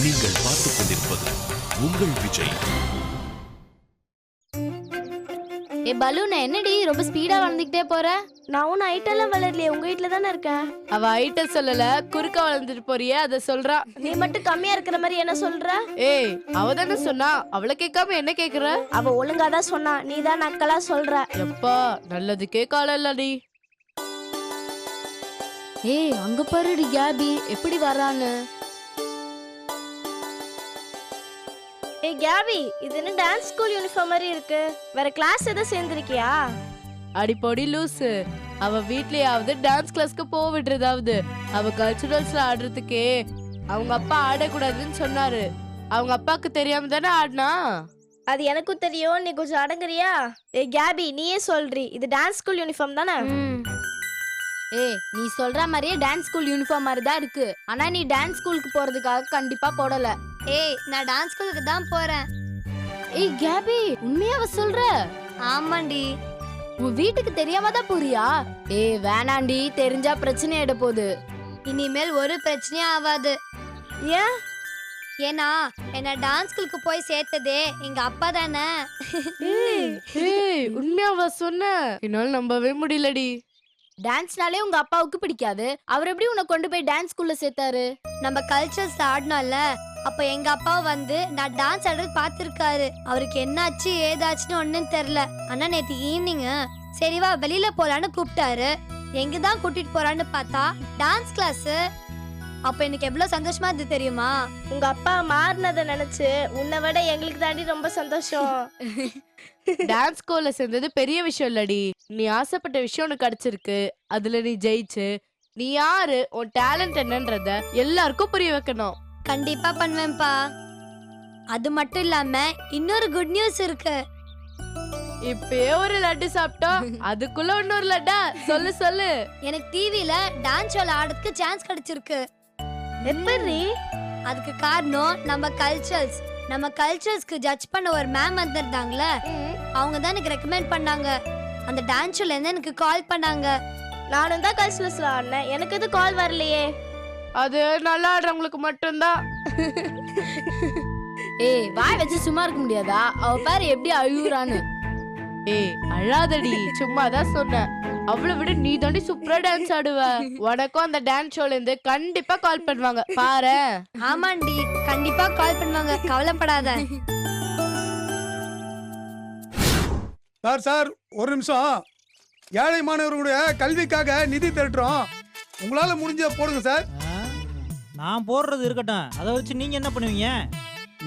நீங்கள் பார்த்துக் கொண்டிருப்பது உங்கள் விஜய். ஏ பலூன், என்னடி ரொம்ப ஸ்பீடா வளர்ந்துக்கிட்டே போற? நான் ஒன்னும் ஐட்டெல்லாம் வளரலையே, உங்க வீட்டுல தானே இருக்கேன். அவ ஐட்ட சொல்லல, குறுக்க வளர்ந்துட்டு போறியே அத சொல்றா. நீ மட்டும் கம்மியா இருக்கிற மாதிரி என்ன சொல்ற? ஏய், அவ தானே சொன்னா, அவளை கேட்காம என்ன கேக்குற? அவ ஒழுங்காதான் சொன்னா, நீ தான் நக்கலா சொல்ற. எப்பா நல்லதுக்கே காலம் இல்லடி. ஏய், அங்க பாருடி கேபி எப்படி வரான்னு. ஏய் கேபி, இது என்ன டான்ஸ் ஸ்கூல் யூனிஃபார்ம் மாதிரி இருக்கு? வேற கிளாஸ் எதாவது சேர்ந்திருக்கியா? அடிப்பொடி லூசு. அவ வீட்லயாவது டான்ஸ் கிளாஸ்க்கு போக விடுறதாவது. அவ கல்ச்சுரல்ஸ்ல ஆடுறதுக்கே அவங்க அப்பா ஆடக்கூடாதுன்னு சொன்னாரு. அவங்க அப்பாக்கு தெரியாம தானே ஆடினா. அது எனக்கும் தெரியும், நீ கொஞ்சம் அடங்குறியா? ஏய் கேபி, நீயே சொல்றி, இது டான்ஸ் ஸ்கூல் யூனிஃபார்ம் தானே? ஏய், நீ சொல்ற மாதிரியே டான்ஸ் ஸ்கூல் யூனிஃபார்ம் மாதிரி தான் இருக்கு. ஆனா நீ டான்ஸ் ஸ்கூலுக்கு போறதுக்காக கண்டிப்பா போடல. ஏய், நான் டான்ஸ் ஸ்கூலுக்கு தான் போறேன். ஏய் கேபி, உண்மையாவ சொல்ற? ஆமாண்டி. உன் வீட்டுக்கு தெரியாம தான் போறியா? ஏய் வேணாண்டி, தெரிஞ்சா பிரச்சனை ஆயிட போகுது. இனிமேல் ஒரு பிரச்சனையும் ஆகாது. ஏன்? ஏன்னா என்ன டான்ஸ் ஸ்கூலுக்கு போய் சேர்த்ததே எங்க அப்பா தானே. ஏய், உண்மையாவ சொன்ன? என்னால நம்பவே முடியலடி. டான்ஸ்னாலே உங்க அப்பாவுக்கு பிடிக்காது, அவர் எப்படி உன்னை கொண்டு போய் டான்ஸ் ஸ்கூல்ல சேர்த்தாரு? நம்ம கல்ச்சர்ஸ் ஆடணும்ல, அப்ப எங்க அப்பா வந்து நான் டான்ஸ் ஆடுறது பாத்துருக்காரு. அவருக்கு என்னாச்சு ஏதாச்சுன்னு ஒண்ணும் தெரியல. ஆனா நேத்து ஈவினிங் சரிவா வெளியில போலான்னு கூப்பிட்டாரு. எங்கதான் கூட்டிட்டு போறான்னு பார்த்தா டான்ஸ் கிளாஸ். அப்ப எனக்கு எவ்வளவு சந்தோஷமா இருந்தது தெரியுமா? உங்க அப்பா மாறினதை நினைச்சு உன்னை விட எங்களுக்கு தாண்டி ரொம்ப சந்தோஷம். டான்ஸ் ஸ்கூல்ல சேர்ந்தது பெரிய விஷயம் இல்லடி. நீ ஆசைப்பட்ட விஷயம் உனக்கு கிடைச்சிருக்கு. அதுல நீ ஜெயிச்சு நீ யாரு, உன் டேலண்ட் என்னன்றத எல்லாருக்கும் புரிய வைக்கணும். கண்டிப்பா பண்ணுவேன்ப்பா. அது மட்டும் இல்லாம இன்னொரு குட் நியூஸ் இருக்கு. இப்பயே ஒரு லட்டு சாப்பிட்டோம், அதுக்குள்ள இன்னொரு லட்டா? சொல்லு சொல்லு. எனக்கு டிவில டான்ஸ் ஷோல ஆடுறதுக்கு சான்ஸ் கிடைச்சிருக்கு. எப்படி? அதுக்கு காரணம் நம்ம கல்ச்சர்ஸ்க்கு ஜட்ஜ் பண்ண ஒரு மேம் வந்திருந்தாங்களே, அவங்க தான் எனக்கு ரெக்கமெண்ட் பண்ணாங்க. அந்த டான்ஸ் ஷோல இருந்து எனக்கு கால் பண்ணாங்க. நானும் தான் கல்ச்சுரல்ஸ்ல ஆடினேன், எனக்கு எது கால் வரலையே. அது நல்லா ஆடுறவங்களுக்கு மட்டும்தான். ஏய், வாய் வச்சு சும்மா இருக்க முடியாதா? அவ பாரு எப்படி அழுகுறான்னு. ஏய் அழாதடி, சும்மா தான் சொன்னேன். அவளை விட நீ தாண்டி சூப்பரா டான்ஸ் ஆடுவ. உனக்கும் அந்த டான்ஸ் ஷோல இருந்து கண்டிப்பா கால் பண்ணுவாங்க பாரு. ஆமாண்டி, கண்டிப்பா கால் பண்ணுவாங்க, கவலைப்படாத. சார் ஒரு நிமிஷம். ஏழை மாணவர்களுடைய கல்விக்காக நிதி திரட்டுறோம், உங்களால முடிஞ்ச போடுங்க சார். நான் போடுறது இருக்கட்டும், அதை வச்சு நீங்க என்ன பண்ணுவீங்க?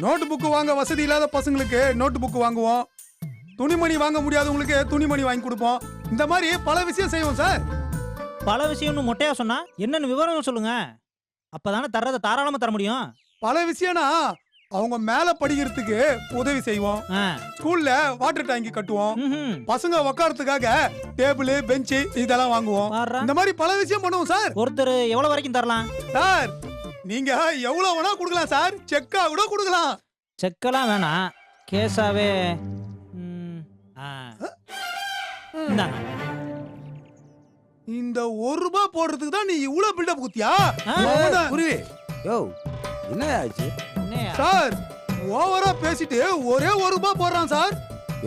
நோட்டு புக்கு வாங்க வசதி இல்லாத பசங்களுக்கு நோட்டு புக்கு வாங்குவோம், துணிமணி வாங்க முடியாதவங்களுக்கு துணிமணி வாங்கி கொடுப்போம். இந்த மாதிரி பல விஷயம் செய்வோம் சார். பல விஷயம்னு மொட்டையா சொன்னா என்னன்னு விவரம் சொல்லுங்க, அப்பதானே தர்றதை தாராளமா தர முடியும். பல விஷயம்னா அவங்க மேல படிக்கிறதுக்கு உதவி செய்வோம், ஸ்கூல்ல வாட்டர் டேங்கி கட்டுவோம், பசங்க உட்காரத்துக்காக டேபிள் பெஞ்சு இதெல்லாம் வாங்குவோம். இந்த மாதிரி பல விஷயம் பண்ணுவோம் சார். ஒருத்தர் எவ்வளவு வரைக்கும் தரலாம் சார்? நீங்க எவ்வளவு வேணா கொடுக்கலாம் சார், செக்கா கூட கொடுக்கலாம். செக்கெல்லாம் வேணாம், கேஸாவே. இந்தாங்க. இந்த ₹1 போடுறதுக்கு தான் நீ இவ்வளவு பில்டப் குத்தியா? குருவி யோ, என்ன ஆச்சு சார்? ஓவரா பேசிட்டு ஒரே ₹1 போடுறான் சார்.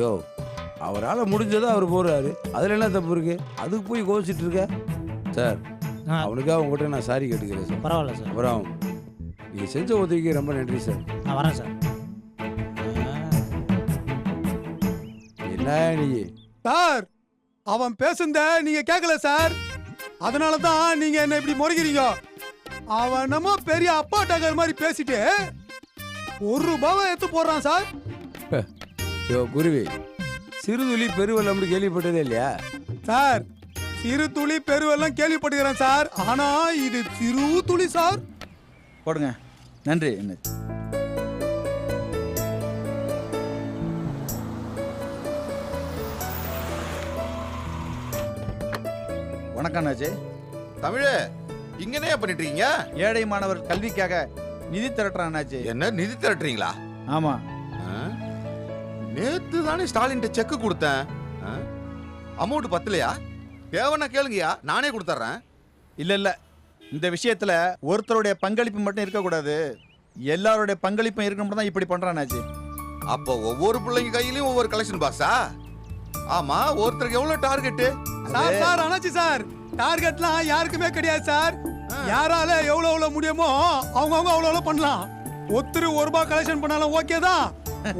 யோ, அவரால் முடிஞ்சதை அவர் போடுறாரு, அதுல என்ன தப்பு இருக்கு? அதுக்கு போய் கோச்சிட்டு இருக்க சார். அவனுக்காக உங்ககிட்ட நான் சாரி கேட்டுக்கிறேன் சார். பரவாயில்ல சார். அப்புறம் நீங்க செஞ்ச உதவிக்கு ரொம்ப நன்றி சார். நான் வரேன் சார். என்ன நீ சார், அவன் பேசுனத நீங்க கேட்கல சார், அதனால தான் நீங்க என்ன இப்படி முறைக்கிறீங்க. அவன் நம்ம பெரிய அப்பா டகர் மாதிரி பேசிட்டு ₹1 எடுத்து போடுறான் சார். யோ குருவி, சிறுதுளி பெருவெள்ளம்னு கேள்விப்பட்டதே இல்லையா சார்? சிறு துளி பெருவெல்லாம் கேள்விப்பட்டுக்கிறேன் சார், ஆனா இது சிறு துளி சார். போடுங்க. நன்றி. வணக்கம் அண்ணாச்சி. தமிழே, இங்க என்ன பண்ணிட்டு இருக்கீங்க? ஏழை மாணவர் கல்விக்காக நிதி திரட்டுறேன் அண்ணாச்சி. என்ன நிதி திரட்டுறீங்களா? ஆமா. நேத்து தானே ஸ்டாலின் செக் கொடுத்தேன், அமௌண்ட் பத்தலையா? தேவைன்னா கேளுங்கயா, நானே கொடுத்துறேன். இல்ல இல்ல, இந்த விஷயத்துல ஒருத்தருடைய பங்களிப்பு மட்டும் இருக்கக்கூடாது, எல்லாருடைய பங்களிப்பும் இருக்கணும் தான் இப்படி பண்றான் அண்ணாச்சி. அப்போ ஒவ்வொரு பிள்ளைங்க கையிலயும் ஒவ்வொரு கலெக்ஷன் பாக்ஸா? ஆமா, ஒருத்தருக்கு எவ்வளவு டார்கெட்? சார் அண்ணாச்சி சார், டார்கெட்லாம் யாருக்குமே கிடையாது சார். யாரால எவ்வளவு முடியுமோ அவங்க அவ்வளவு பண்ணலாம். ஒருத்தர் ₹1 கலெக்ஷன் பண்ணாலும் ஓகே தான்,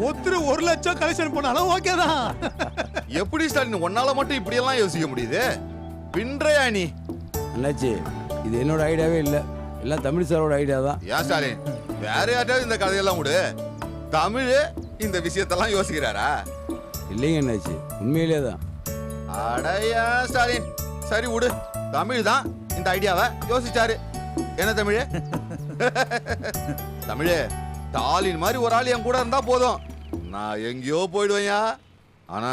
ஒருத்தர் 1 லட்சம் கலெக்ஷன் பண்ணாலும் ஓகே தான். எப்படி ஸ்டாலின் உன்னால மட்டும் இப்படி எல்லாம் யோசிக்க முடியுது? பின்றையா நீ? அண்ணாச்சி, இது என்னோட ஐடியாவே இல்லை, எல்லாம் தமிழ் சாரோட ஐடியா தான். ஏன் ஸ்டாலின், வேற யார்ட்டாவது இந்த கதையெல்லாம் விடு. தமிழ் இந்த விஷயத்தெல்லாம் யோசிக்கிறாரா? இல்லைங்க அண்ணாச்சி, உண்மையிலே தான். அடையா ஸ்டாலின், சரி விடு. தமிழ் தான் இந்த ஐடியாவை யோசிச்சாரு. என்ன தமிழ்? தமிழ், ஸ்டாலின் மாதிரி ஒரு ஆள் என் கூட இருந்தா போதும், நான் எங்கேயோ போயிடுவேயா. ஆனா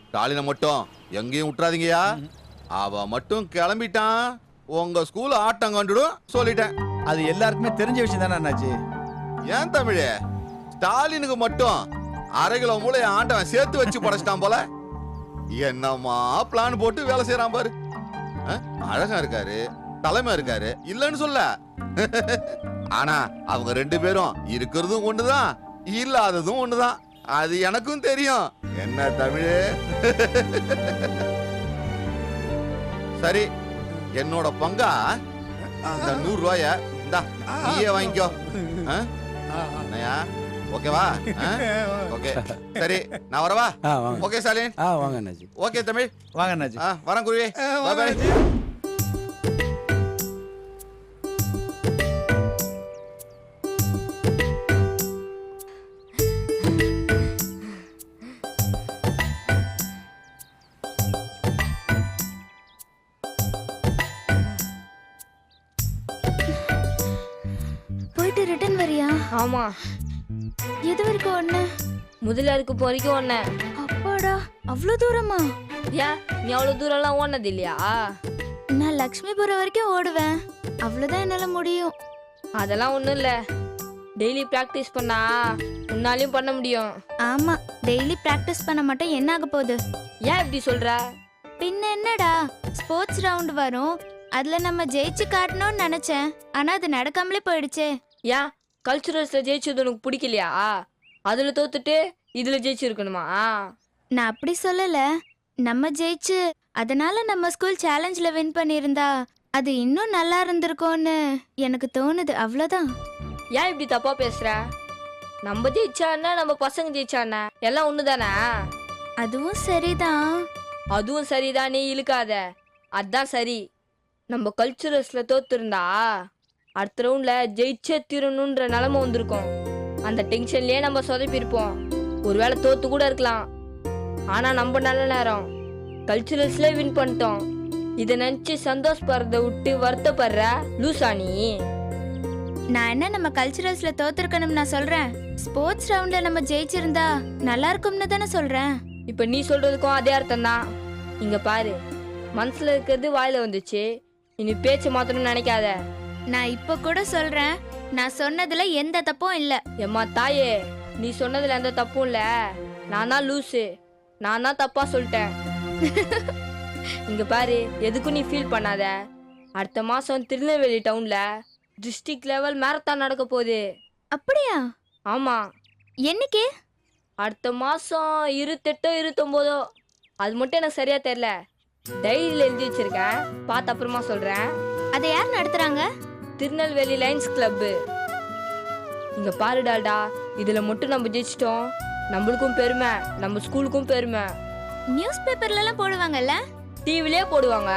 ஸ்டாலினை மட்டும் எங்கேயும் விட்டுறாதீங்கயா. அவ மட்டும் கிளம்பிட்டான், உங்க ஸ்கூல் ஆட்டம் கண்டுடும் சொல்லிட்டேன். அது எல்லாருக்குமே தெரிஞ்ச விஷயம் தானே அண்ணாச்சி. ஏன் தமிழ், ஸ்டாலினுக்கு மட்டும் 1/2 கிலோ மூளைய ஆண்டவன் சேர்த்து வச்சு படைச்சிட்டான் போல. என்னமா பிளான் போட்டு வேலை செய்யறான் பாரு. அழகா இருக்காரு, தலைமை இருக்காரு, இல்லன்னு சொல்ல. ஆனா அவங்க 2 பேரும் இருக்கிறதும் ஒண்ணுதான், இல்லாததும் ஒண்ணுதான். அது எனக்கும் தெரியும். என்ன தமிழ்? சரி, என்னோட பங்கா இந்த 100 ரூபாய இந்தா நீயே வாங்கிக்கோ. என்னையா, ஓகேவா? ஓகே, சரி நான் வரவா? வாங்க. ஓகே ஸ்டாலின். வாங்க அண்ணாச்சி. ஓகே தமிழ், வாங்க அண்ணாச்சி. வரேன் குருவி. வாங்க Bye bye. அண்ணாச்சி. போயிட்டு ரிட்டர்ன் வரியா? ஆமா, எது வரைக்கும் ஒண்ணு? முதலியாருக்கு வரைக்கும் ஒன்ன. அப்பாடா, அவ்வளவு தூரமா? ஏன் நீ அவ்வளவு தூரம்லாம் ஓனது இல்லையா? நான் லக்ஷ்மிபுரம் வரைக்கும் ஓடுவேன், அவ்வளவுதான் என்னால முடியும். அதெல்லாம் ஒண்ணும் இல்ல, டெய்லி பிராக்டிஸ் பண்ணா உன்னாலையும் பண்ண முடியும். ஆமா, டெய்லி பிராக்டிஸ் பண்ண மட்டும் என்ன ஆக போகுது? ஏன் இப்படி சொல்ற? பின்ன என்னடா, ஸ்போர்ட்ஸ் ரவுண்ட் வரும், அதுல நம்ம ஜெயிச்சு காட்டணும்னு நினைச்சேன், ஆனா அது நடக்காமலே போயிடுச்சே. ஏன் கல்ச்சுரல்ஸ்ல ஜெயிச்சது உனக்கு பிடிக்கலையா? அதுல தோத்துட்டு இதுல ஜெயிச்சிருக்கணுமா? நான் அப்படி சொல்லல, நம்ம ஜெயிச்சு அதனால நம்ம ஸ்கூல் சேலஞ்சில் வின் பண்ணியிருந்தா அது இன்னும் நல்லா இருந்திருக்கும்னு எனக்கு தோணுது, அவ்வளோதான். ஏன் இப்படி தப்பா பேசுற? நம்ம ஜெயிச்சான்னா நம்ம பசங்க ஜெயிச்சானா எல்லாம் ஒண்ணுதானே? அதுவும் சரிதான். அதுவும் சரிதான், நீ இழுக்காத. அதான் சரி. நம்ம கல்ச்சுரல்ஸ்ல தோத்துருந்தா அடுத்த ரவுண்ட்ல ஜெயிச்சே தீரணுன்ற நிலைமை வந்திருக்கும். அந்த டென்ஷன்லயே நம்ம சொதப்பிருப்போம். ஒருவேளை தோத்து கூட இருக்கலாம். ஆனா நம்ம நல்ல நேரம் கல்ச்சுரல்ஸ்ல வின் பண்ணிட்டோம். இதை நினைச்சு சந்தோஷப்படுறத விட்டு வருத்தப்படுற லூசா நீ? நான் என்ன நம்ம கல்ச்சுரல்ஸ்ல தோத்துருக்கணும் நான் சொல்றேன், ஸ்போர்ட்ஸ் ரவுண்ட்ல நம்ம ஜெயிச்சிருந்தா நல்லா இருக்கும்னு தானே சொல்றேன். இப்ப நீ சொல்றதுக்கும் அதே அர்த்தம் தான். இங்க பாரு, மனசுல இருக்கிறது வாயில வந்துச்சு, இனி பேச்ச மாத்தணும்னு நினைக்காத. நான் இப்ப கூட சொல்றேன், நான் சொன்னதுல எந்த தப்பும் இல்ல. எம்மா தாயே, நீ சொன்னதுல எந்த தப்பும் இல்ல. நான் தான் லூசு, நான் தான் தப்பா சொல்லிட்டேன். இங்க பாரு, எதுக்கும் நீ ஃபீல் பண்ணாத. அடுத்த மாசம் திருநெல்வேலி டவுன்ல டிஸ்ட்ரிக்ட் லெவல் மேரத்தான் நடக்க போகுது. அப்படியா? ஆமா. என்னைக்கு? அடுத்த மாசம் 28 29. அது மட்டும் எனக்கு சரியா தெரியல. டைரியில எழுதி வச்சிருக்கேன், பார்த்து அப்புறமா சொல்றேன். அதை யார் நடத்துறாங்க? Tirunelveli lines club. இங்க பாரு டால்டா, இதுல மட்டும் நம்ம ஜெயிச்சிட்டோம், நம்மளுக்கும் பெருமை, நம்ம ஸ்கூலுக்கும் பெருமை. நியூஸ் பேப்பர்ல எல்லாம் போடுவாங்கல்ல, டிவிலே போடுவாங்க.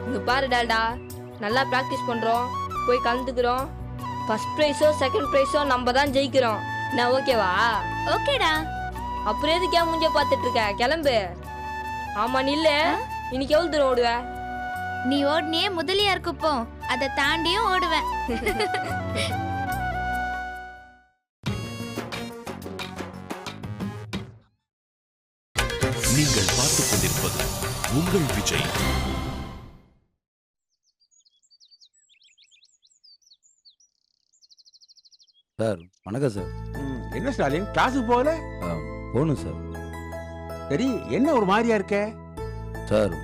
இங்க பாரு டால்டா, நல்லா பிராக்டிஸ் பண்றோம், போய் கலந்துக்கிறோம். ஃபர்ஸ்ட் ப்ரைஸோ செகண்ட் ப்ரைஸோ நம்ம தான் ஜெயிக்கிறோம். நான் ஓகேவா? ஓகேடா. அப்புறம் எதுக்கு ஏன் மூஞ்ச பார்த்துட்டு இருக்க? கிளம்பு. ஆமா நில்ல, இன்னைக்கு எவ்வளவு தூரம் ஓடுவ? நீ ஓடுனியே முதலியார் குப்பம், அதை தாண்டியும் ஓடுவேன். நீங்கள் பார்த்துக் கொண்டிருப்பது உங்கள் விஜய். சார் வணக்கம் சார். என்ன ஸ்டாலின், கிளாஸுக்கு போகல? போகணும் சார். சரி, என்ன ஒரு மாதிரியா இருக்க? சார்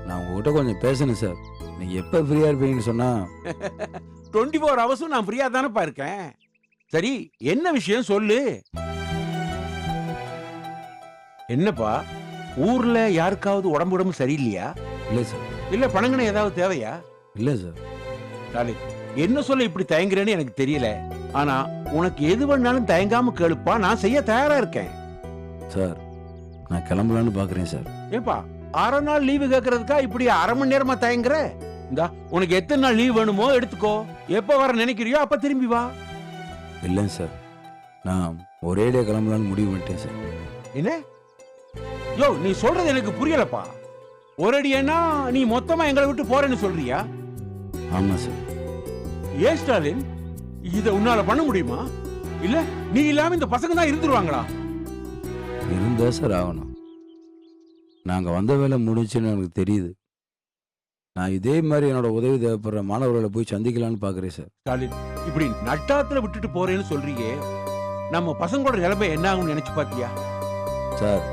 நான் உங்ககிட்ட கொஞ்சம் பேசணும் சார். நீங்கள் எப்போ ஃப்ரீயாக இருப்பீங்கன்னு சொன்னால். 24 ஹவர்ஸும் நான் ஃப்ரீயா தானப்பா இருக்கேன். சரி, என்ன விஷயம் சொல்லு. என்னப்பா, ஊர்ல யாருக்காவது உடம்பு சரியில்லையா? இல்லை சார். இல்ல பணங்கன ஏதாவது தேவையா? இல்லை சார். ஸ்டாலின், என்ன சொல்ல இப்படி தயங்குறேன்னு எனக்கு தெரியல. ஆனா உனக்கு எது வேணாலும் தயங்காம கேளுப்பா, நான் செய்ய தயாரா இருக்கேன். சார், நான் கிளம்பலான்னு பார்க்குறேன் சார். ஏப்பா, 6 நாள் லீவு கேட்கறதுக்கா இப்படி அரை மணி நேரமா தயங்குற? இந்தா, உனக்கு எத்தனை நாள் லீவ் வேணுமோ எடுத்துக்கோ. எப்ப வர நினைக்கிறியோ அப்ப திரும்பி வா. இல்லைங்க சார், நான் ஒரேடியா கிளம்பலான்னு முடிவு பண்ணிட்டேன் சார். என்ன? யோ, நீ சொல்றது எனக்கு புரியலப்பா. ஒரேடியா நீ மொத்தமா எங்களை விட்டு போறேன்னு சொல்றியா? ஆமாம் சார். ஏன் ஸ்டாலின், இத உன்னால பண்ண முடியுமா? இல்ல நீ இல்லாம இந்த பசங்க தான் இருந்துருவாங்களா? இருந்தா சார் ஆகணும். நாங்கள் வந்த வேலை முடிஞ்சுன்னு எனக்கு தெரியுது. நான் இதே மாதிரி என்னோட உதவி தேவைப்படுற மாணவர்களை போய் சந்திக்கலான்னு பார்க்குறேன் சார். ஸ்டாலின், இப்படி நட்டாத்துல விட்டுட்டு போறேன்னு சொல்றீங்க, நம்ம பசங்களோட நிலைமை என்ன ஆகும்னு நினைச்சு பாத்தியா? சார்,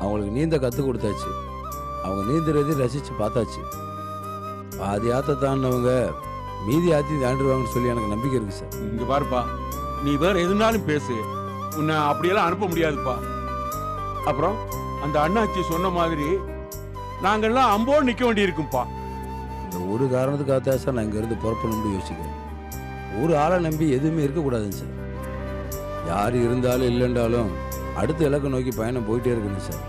அவங்களுக்கு நீந்த கற்றுக் கொடுத்தாச்சு. அவங்க நீந்துறதை ரசித்து பார்த்தாச்சு. பாதி ஆற்ற தாண்டினவங்க மீதி ஆற்றி தாண்டிடுவாங்கன்னு சொல்லி எனக்கு நம்பிக்கை இருக்கு சார். இங்க பாருப்பா, நீ வேற எதுனாலும் பேசு, உன்னை அப்படியெல்லாம் அனுப்ப முடியாதுப்பா. அப்புறம் அந்த அண்ணாச்சி சொன்ன மாதிரி நாங்கெல்லாம் அம்போடு நிக்க வேண்டி இருக்கும்பா. இந்த ஒரு காரணத்துக்காகத்தான் சார் நான் இங்கேருந்து புறப்படணும்னு யோசிக்கிறேன். ஒரு ஆளை நம்பி எதுவுமே இருக்கக்கூடாதுங்க சார். யார் இருந்தாலும் இல்லைன்றாலும் அடுத்த இலக்கை நோக்கி பயணம் போயிட்டே இருக்கணும் சார்.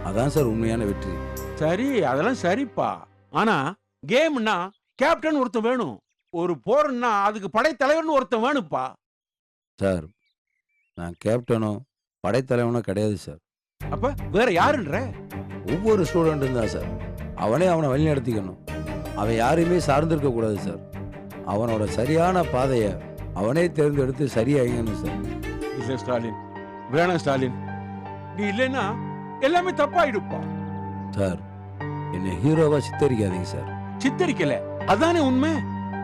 அதான் சார் உண்மையான வெற்றி. சரி, அதெல்லாம் சரிப்பா. ஆனா கேம்னா கேப்டன் ஒருத்தன் வேணும், ஒரு போர்னா அதுக்கு படைத்தலைவர்னு ஒருத்தன் வேணும்ப்பா. சார், நான் கேப்டனோ படைத்தலைவனோ கிடையாது சார். அப்ப வேற யாருன்ற? ஒவ்வொரு ஸ்டூடெண்ட்டும் தான் சார். அவனே அவனை வழி நடத்திக்கணும். அவன் யாரையுமே சார்ந்திருக்க கூடாது சார். அவனோட சரியான பாதையை அவனே தேர்ந்தெடுத்து சரியாகணும் சார். இல்ல ஸ்டாலின், வேணாம் ஸ்டாலின், நீ இல்லைன்னா எல்லாமே தப்பாயிடுப்பா. சார், என்னை ஹீரோவா சித்தரிக்காதீங்க சார். சித்தரிக்கல, அதானே உண்மை.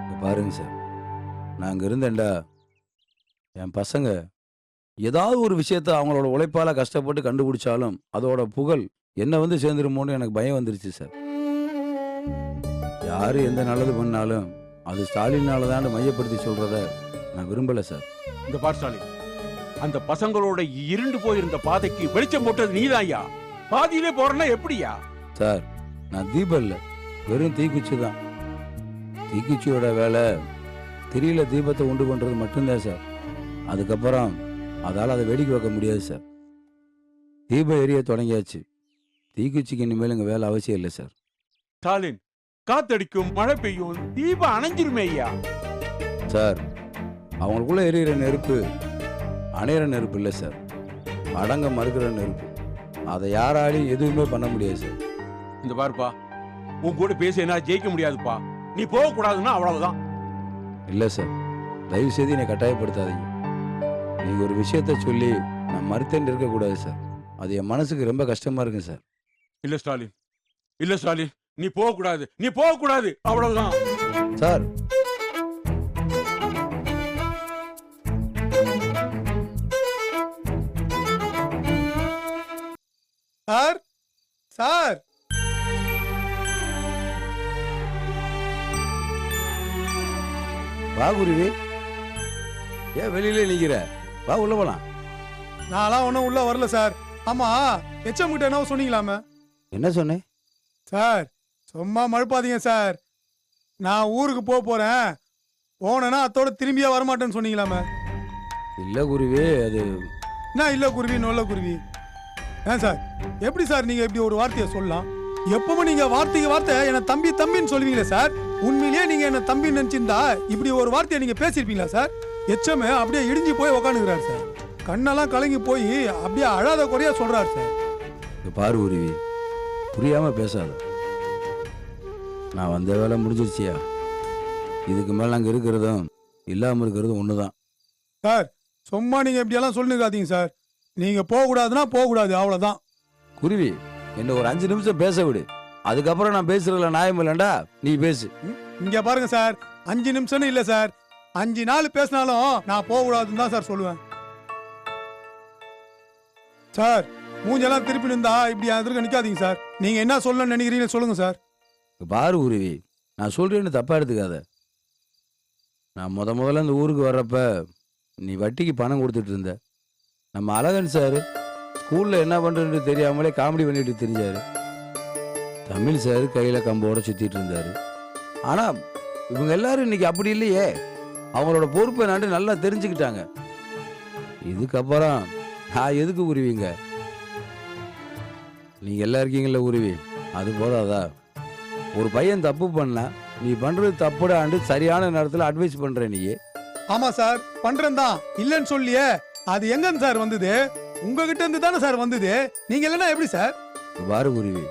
இங்க பாருங்க சார், நான் அங்க இருந்தேன்டா என் பசங்க ஏதாவது ஒரு விஷயத்த அவங்களோட உழைப்பால கஷ்டப்பட்டு கண்டுபிடிச்சாலும் அதோட புகழ் என்ன வந்து சேர்ந்துருமோன்னு எனக்கு பயம் வந்துருச்சு சார். யாரு எந்த நல்லது பண்ணாலும் அது ஸ்டாலினால தான் மையப்படுத்தி சொல்றத நான் விரும்பல சார். இந்த பார் ஸ்டாலின், அந்த பசங்களோட இருண்டு போயிருந்த பாதைக்கு வெளிச்சம் போட்டது நீதான்யா. பாதியிலே போறனா எப்படியா? சார், நான் தீபம் இல்லை, வெறும் தீக்குச்சி தான். தீக்குச்சியோட வேலை திரியில தீபத்தை உண்டு பண்றது மட்டும்தான் சார். அதுக்கப்புறம் அதால் அதை வெடிக்க வைக்க முடியாது சார். தீபம் எரிய தொடங்கியாச்சு. தீக்குச்சிக்கு இனிமேல் இங்கே வேலை அவசியம் இல்லை சார். ஸ்டாலின், காத்தடிக்கும், மழை பெய்யும், தீபம் அணைஞ்சிருமே ஐயா. சார், அவங்களுக்குள்ள எரியிற நெருப்பு அணையிற நெருப்பு இல்லை சார், அடங்க மறுக்கிற நெருப்பு. அதை யாராலையும் எதுவுமே பண்ண முடியாது சார். இந்த பாருப்பா, உன் கூட பேச என்ன ஜெயிக்க முடியாதுப்பா. நீ போக கூடாதுன்னா அவ்வளவுதான். இல்லை சார், தயவு செய்து என்னை கட்டாயப்படுத்தாதீங்க. நீங்கள் ஒரு விஷயத்த சொல்லி நான் மறுத்தேன்னு இருக்கக்கூடாது சார். அது என் மனசுக்கு ரொம்ப கஷ்டமா இருக்கு சார். இல்ல ஸ்டாலின், இல்ல ஸ்டாலின், நீ போக கூடாது, நீ போக கூடாது, அவ்வளவுதான். சார், சார், சார், வா குருவி, ஏன் வெளியிலே நிற்கிற? வா உள்ள போலாம். நான்லாம் ஒன்றும் உள்ள வரல சார். ஆமா, எச்எம் கிட்ட என்ன சொன்னீங்களாமே? என்ன சொன்னேன் சார்? சும்மா மழுப்பாதீங்க சார். நான் ஊருக்கு போறேன், போனேன்னா அத்தோட திரும்பியே வரமாட்டேன்னு சொன்னீங்களாமே? இல்லை குருவி, அது என்ன இல்லை குருவி நொல்ல குருவி? ஏன் சார், எப்படி சார் நீங்க இப்படி ஒரு வார்த்தையை சொல்லலாம்? எப்பவும் நீங்க வார்த்தைக்கு வார்த்தை என்ன தம்பி தம்பின்னு சொல்லுவீங்களே சார். உண்மையிலேயே நீங்க என்ன தம்பின்னு நினைச்சிருந்தா இப்படி ஒரு வார்த்தையை நீங்க பேசியிருப்பீங்களா சார்? எச்எம் அப்படியே இடிஞ்சு போய் உக்காந்துக்கிறாரு சார். கண்ணெல்லாம் கலங்கி போய் அப்படியே அழாத குறையா சொல்றாரு சார். இங்க பாரு குருவி, புரியாம பேசாத. நான் வந்த வேலை முடிஞ்சிருச்சியா? இதுக்கு மேல அங்க இருக்கிறதும் இல்லாம இருக்கிறதும் ஒண்ணுதான் சார். சும்மா நீங்க இப்படியெல்லாம் சொல்லுங்காதீங்க சார். நீங்க போக கூடாதுன்னா போக கூடாது, அவ்வளவுதான். குருவி, என்ன ஒரு 5 நிமிஷம் பேச விடு. அதுக்கப்புறம் நான் பேசுறதுல நியாயம் இல்லைண்டா, நீ பேசு. இங்க பாருங்க சார், 5 நிமிஷம்னு இல்ல சார், 5 நாள் பேசினாலும் நான் போக கூடாதுன்னு தான் சார் சொல்லுவேன். சார், மூஞ்செல்லாம் திருப்பி நின்றா இப்படி எதிர்க்க நிக்காதீங்க சார். நீங்க என்ன சொல்லணும்னு நினைக்கிறீங்க சொல்லுங்க சார். இங்க பாரு குருவி, நான் சொல்றேன்னு தப்பா எடுத்துக்காத. நான் முதல்ல இந்த ஊருக்கு வர்றப்ப நீ வட்டிக்கு பணம் கொடுத்துட்டு இருந்த. நம்ம அழகன் சார் ஸ்கூலில் என்ன பண்ணுறதுன்னு தெரியாமலே காமெடி பண்ணிட்டு தெரிஞ்சார். தமிழ் சார் கையில் கம்போட சுற்றிட்டு இருந்தார். ஆனால் இவங்க எல்லாரும் இன்னைக்கு அப்படி இல்லையே. அவங்களோட பொறுப்பை நாட்டு நல்லா தெரிஞ்சுக்கிட்டாங்க. இதுக்கப்புறம் நான் எதுக்கு உருவீங்க? நீங்கள் எல்லாம் இருக்கீங்கள உருவி, அது போதாதா? ஒரு பையன் தப்பு பண்ணா நீ பண்ணுறது தப்புடாண்டு சரியான நேரத்தில் அட்வைஸ் பண்ணுற நீ. ஆமா சார், பண்றேன் தான், இல்லைன்னு சொல்லியே. அது எங்கன்னு சார் வந்தது? உங்ககிட்ட இருந்து தானே சார் வந்தது. நீங்க இல்லைன்னா எப்படி சார்? பாரு குருவி,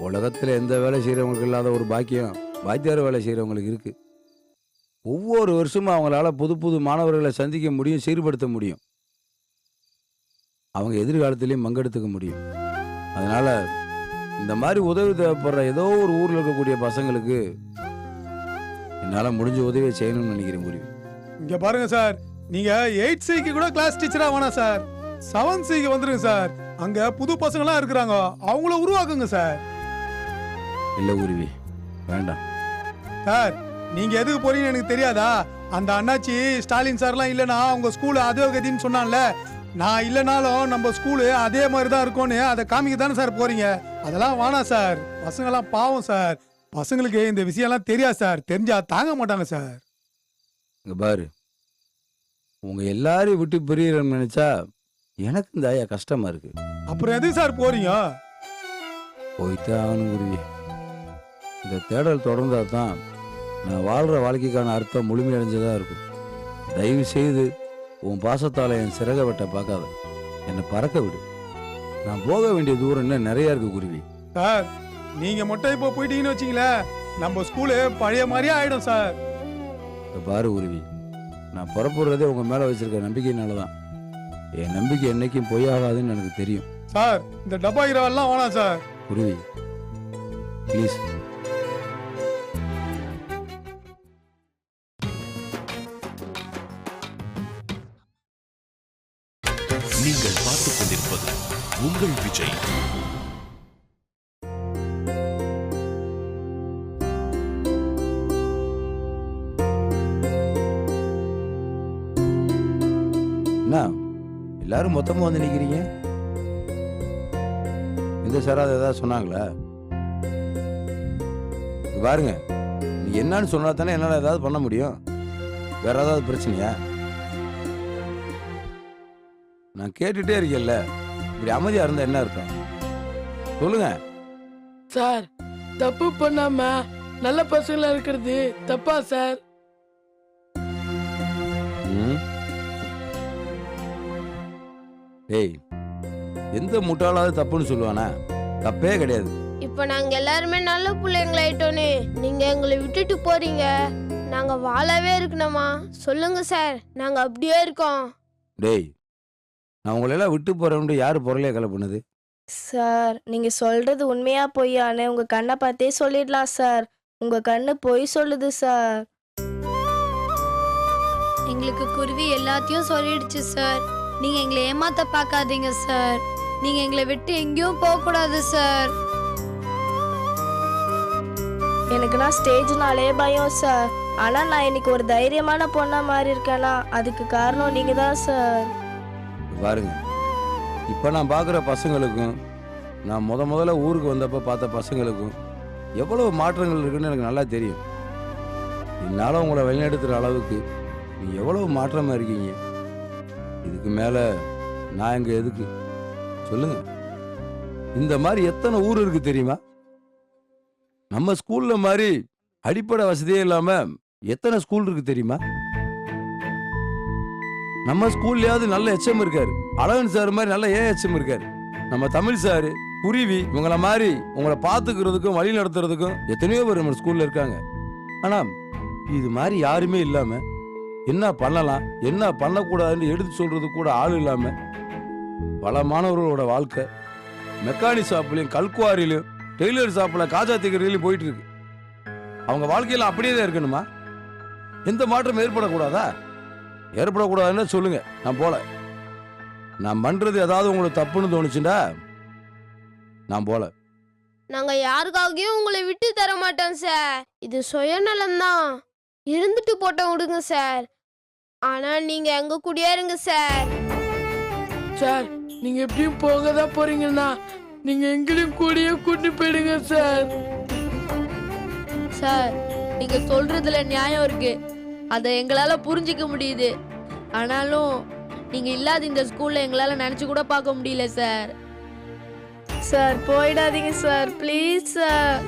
உலகத்தில் எந்த வேலை செய்கிறவங்களுக்கு இல்லாத ஒரு பாக்கியம் வாத்தியார் வேலை செய்கிறவங்களுக்கு இருக்கு. ஒவ்வொரு வருஷமும் அவங்களால புது புது மாணவர்களை சந்திக்க முடியும், சீர்படுத்த முடியும், அவங்க எதிர்காலத்திலையும் பங்கெடுத்துக்க முடியும். அதனால இந்த மாதிரி உதவி தேவைப்படுற ஏதோ ஒரு ஊரில் இருக்கக்கூடிய பசங்களுக்கு என்னால் முடிஞ்ச உதவியை செய்யணும்னு நினைக்கிறேன் குருவி. இங்க பாருங்க சார், நீங்க 8Cக்கு கூட கிளாஸ் டீச்சரா வேணாம் சார், 7Cக்கு வந்துருங்க சார். அங்க புது பசங்களாம் இருக்கிறாங்க, அவங்கள உருவாக்குங்க சார். இல்லை குருவி, வேண்டாம் சார். நீங்க எதுக்கு போறீங்கன்னு எனக்கு தெரியாதா? அந்த அண்ணாச்சி ஸ்டாலின் சார்லாம் இல்லைன்னா உங்க ஸ்கூல் அதோ கதின்னு சொன்னான்ல. நான் இல்லைனாலும் நம்ம ஸ்கூலு அதே மாதிரி தான் இருக்கும்னு அதை காமிக்க தானே சார் போறீங்க. அதெல்லாம் வேணாம் சார். பசங்கெல்லாம் பாவம் சார். பசங்களுக்கு இந்த விஷயம்லாம் தெரியாது சார். தெரிஞ்சா தாங்க மாட்டாங்க சார். இங்க பாரு, உங்க எல்லாரையும் விட்டு பிரியறேன்னு நினைச்சா எனக்கு இந்த ஐயா கஷ்டமா இருக்கு. அப்புறம் எதுக்கு சார் போறீங்க? போய்த்தான் ஆகணும் குருவி. இந்த தேடல் தொடர்ந்தா தான் நான் வாழ்ற வாழ்க்கைக்கான அர்த்தம் முழுமையடைஞ்சதா இருக்கும். தயவு செய்து உன் பாசத்தால என் சிறக வெட்ட பார்க்காத, என்னை பறக்க விடு. நான் போக வேண்டிய தூரம் இன்னும் நிறைய இருக்கு குருவி. சார், நீங்க மட்டும் இப்போ போயிட்டீங்கன்னு வச்சீங்களேன், நம்ம ஸ்கூலு பழைய மாதிரியே ஆயிடும் சார். பாரு குருவி, நான் புறப்படுறதே உங்க மேல வச்சிருக்க நம்பிக்கையினால தான். என் நம்பிக்கை என்னைக்கும் பொய்யாகாதுன்னு எனக்கு தெரியும். சார், இந்த டப்பா இரவெல்லாம் வேணாம் சார். குருவி ப்ளீஸ். நீங்கள் பார்த்துக் கொண்டிருப்பது உங்கள் விஜய். என்ன எல்லாரும் மொத்தமா வந்து நிக்கிறீங்க? இந்த சாராத ஏதாவது சொன்னாங்களா? இங்க பாருங்க, நீ என்னன்னு சொன்னா தானே என்னால ஏதாவது பண்ண முடியும். வேற ஏதாவது பிரச்சனையா? நான் கேட்டுட்டே இருக்கேன்ல, இப்படி அமைதியா இருந்தா என்ன அர்த்தம்? சொல்லுங்க சார். தப்பு பண்ணாம நல்ல பசங்களா இருக்கிறது தப்பா சார்? டேய், எந்த முட்டாளாவது தப்புன்னு சொல்லுவானா? தப்பே கிடையாது. இப்ப நாங்க எல்லாருமே நல்ல பிள்ளைங்களாயிட்டோனே நீங்க எங்களை விட்டுட்டு போறீங்க. நாங்க வாழவே இருக்கணுமா? சொல்லுங்க சார், நாங்க அப்படியே இருக்கோம். டேய், நான் உங்களை எல்லாம் விட்டு போறேன் யாரு பொருளையா கலை பண்ணுது? சார், நீங்க சொல்றது உண்மையா பொய்யான்னு உங்க கண்ணை பார்த்தே சொல்லிடலாம் சார். உங்க கண்ணு பொய் சொல்லுது சார். எங்களுக்கு குருவி எல்லாத்தையும் சொல்லிடுச்சு சார். நீங்க எங்களை ஏமாத்த பார்க்காதீங்க சார். நீங்க எங்களை விட்டு எங்கேயும் போக கூடாது சார். எனக்கு நான் ஸ்டேஜ்னாலே பயம் சார். ஆனா நான் இன்னைக்கு ஒரு தைரியமான பொண்ணா மாறி இருக்கேனா அதுக்கு காரணம் நீங்க தான் சார். பாருங்க, இப்போ நான் பார்க்குற பசங்களுக்கும் நான் முதல்ல ஊருக்கு வந்தப்போ பார்த்த பசங்களுக்கும் எவ்வளவு மாற்றங்கள் இருக்குன்னு எனக்கு நல்லா தெரியும். என்னால் உங்களை வழிநடத்துகிற அளவுக்கு நீ எவ்வளவு மாற்றமாக இருக்கீங்க. இதுக்கு மேலே நான் எங்கே எதுக்கு சொல்லுங்க? இந்த மாதிரி எத்தனை ஊர் இருக்கு தெரியுமா? நம்ம ஸ்கூல்ல மாதிரி அடிப்படை வசதியே இல்லாமல் எத்தனை ஸ்கூல் இருக்கு தெரியுமா? நம்ம ஸ்கூல்லையாவது நல்ல எச்எம் இருக்காரு, அழகன் சார் மாதிரி நல்ல ஏஎச்எம் இருக்காரு. நம்ம தமிழ் சார், குருவி இவங்கள மாதிரி உங்களை பார்த்துக்கிறதுக்கும் வழி நடத்துறதுக்கும் எத்தனையோ பேர் நம்ம ஸ்கூல்ல இருக்காங்க. ஆனா இது மாதிரி யாருமே இல்லாம என்ன பண்ணலாம் என்ன பண்ணக்கூடாதுன்னு எடுத்து சொல்றது கூட ஆள் இல்லாம பல மாணவர்களோட வாழ்க்கை மெக்கானிக் ஷாப்லையும் கல்குவாரிலையும் டெய்லர் ஷாப்ல காஜா திகரிலையும் போயிட்டு இருக்கு. அவங்க வாழ்க்கையில அப்படியே தான் இருக்கணுமா? எந்த மாற்றம் ஏற்படக்கூடாதா? ஏற்படக்கூடாதுன்னு சொல்லுங்க, நான் போல. நான் பண்றது ஏதாவது உங்களுக்கு தப்புன்னு தோணுச்சுண்டா நான் போல. நாங்க யாருக்காகவும் உங்களை விட்டு தர மாட்டோம் சார். இது சுயநலம் தான். இருந்துட்டு போட்டோம் விடுங்க சார். ஆனா நீங்க எங்க கூடயே இருங்க சார். சார் நீங்க எப்படியும் போக தான் போறீங்கன்னா நீங்க எங்களையும் கூடயே கூட்டி போயிடுங்க சார். சார் நீங்க சொல்றதுல நியாயம் இருக்கு, அதை எங்களால புரிஞ்சிக்க முடியுது. ஆனாலும் நீங்க இல்லாத இந்த ஸ்கூல்ல எங்களால நினைச்சு கூட பார்க்க முடியல சார். சார் போயிடாதீங்க சார், ப்ளீஸ் சார்.